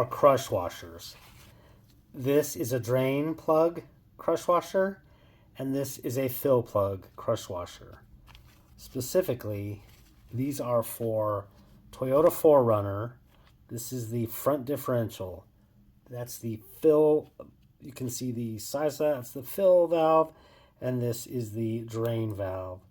crush washers. This is a drain plug crush washer, and this is a fill plug crush washer. Specifically, these are for Toyota 4Runner. This is the front differential. That's the fill. You can see the size of that. That's the fill valve, and this is the drain valve.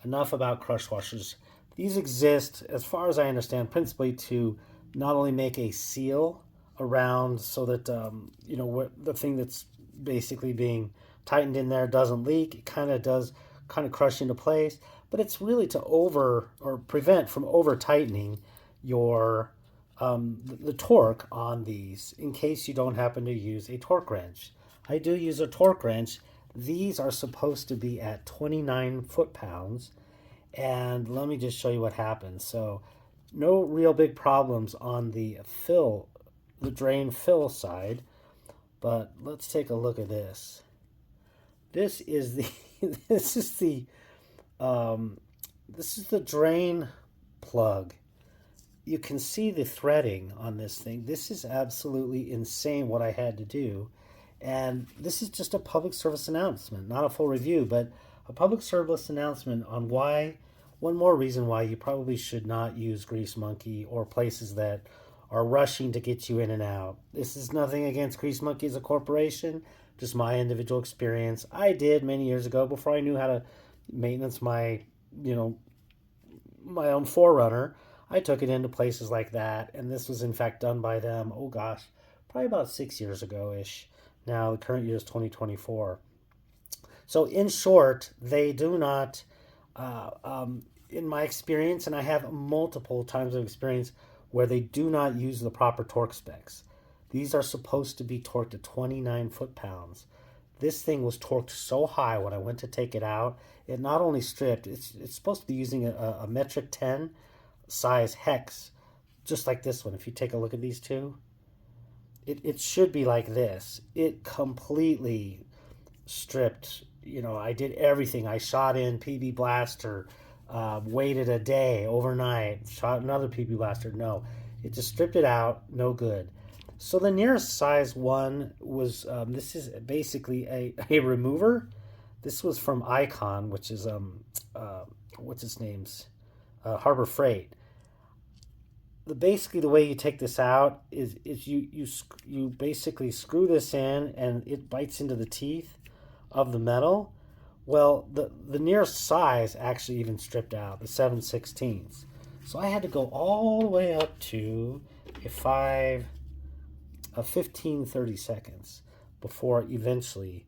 Enough about crush washers. These exist, as far as I understand, principally to not only make a seal around so that the thing that's basically being tightened in there doesn't leak. It kind of crush into place, but it's really to prevent from over tightening your the torque on these in case you don't happen to use a torque wrench. I do use a torque wrench. These are supposed to be at 29 foot-pounds, and let me just show you what happens. So no real big problems on the drain fill side, but let's take a look at this. This is the this is the drain plug. You can see the threading on this thing. This is absolutely insane what I had to do. And this is just a public service announcement, not a full review, but a public service announcement on one more reason why you probably should not use Grease Monkey or places that are rushing to get you in and out. This is nothing against Grease Monkey as a corporation, just my individual experience. I did many years ago before I knew how to maintenance my own 4Runner. I took it into places like that, and this was in fact done by them, oh gosh, probably about 6 years ago-ish. Now, the current year is 2024. So in short, they do not, in my experience, and I have multiple times of experience where they do not use the proper torque specs. These are supposed to be torqued to 29 foot-pounds. This thing was torqued so high when I went to take it out, it not only stripped, it's supposed to be using a metric 10 size hex, just like this one. If you take a look at these two, it should be like this. It completely stripped. I did everything. I shot in PB blaster, waited a day overnight, shot another PB blaster. No, it just stripped it out. No good. So the nearest size one was this is basically a remover. This was from Icon, which is what's its name's Harbor Freight. Basically the way you take this out is you basically screw this in and it bites into the teeth of the metal. Well, the nearest size actually even stripped out, the 7/16. So I had to go all the way up to a 15-30 seconds before eventually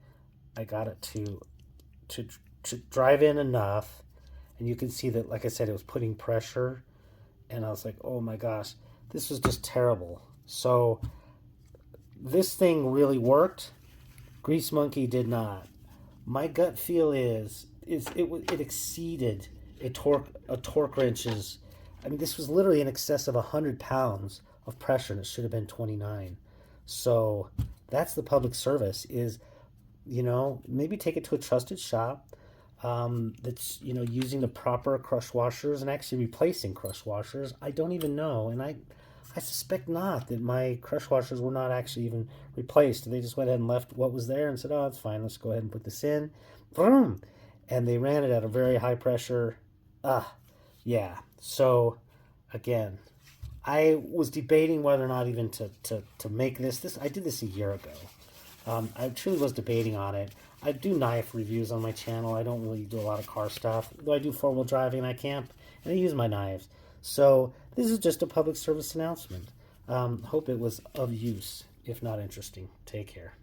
I got it to drive in enough. And you can see that, like I said, it was putting pressure. And I was like, oh my gosh, this was just terrible. So this thing really worked. Grease Monkey did not. My gut feel is it exceeded a torque wrench's. I mean, this was literally in excess of 100 pounds of pressure, and it should have been 29. So that's the public service is, maybe take it to a trusted shop that's using the proper crush washers and actually replacing crush washers. I don't even know, and I suspect not that my crush washers were not actually even replaced. They just went ahead and left what was there and said, oh, it's fine, let's go ahead and put this in. Boom! And they ran it at a very high pressure. Yeah. So again, I was debating whether or not even to make this. I did this a year ago. I truly was debating on it. I do knife reviews on my channel. I don't really do a lot of car stuff. Though I do four-wheel driving and I camp, and I use my knives. So this is just a public service announcement. Hope it was of use, if not interesting. Take care.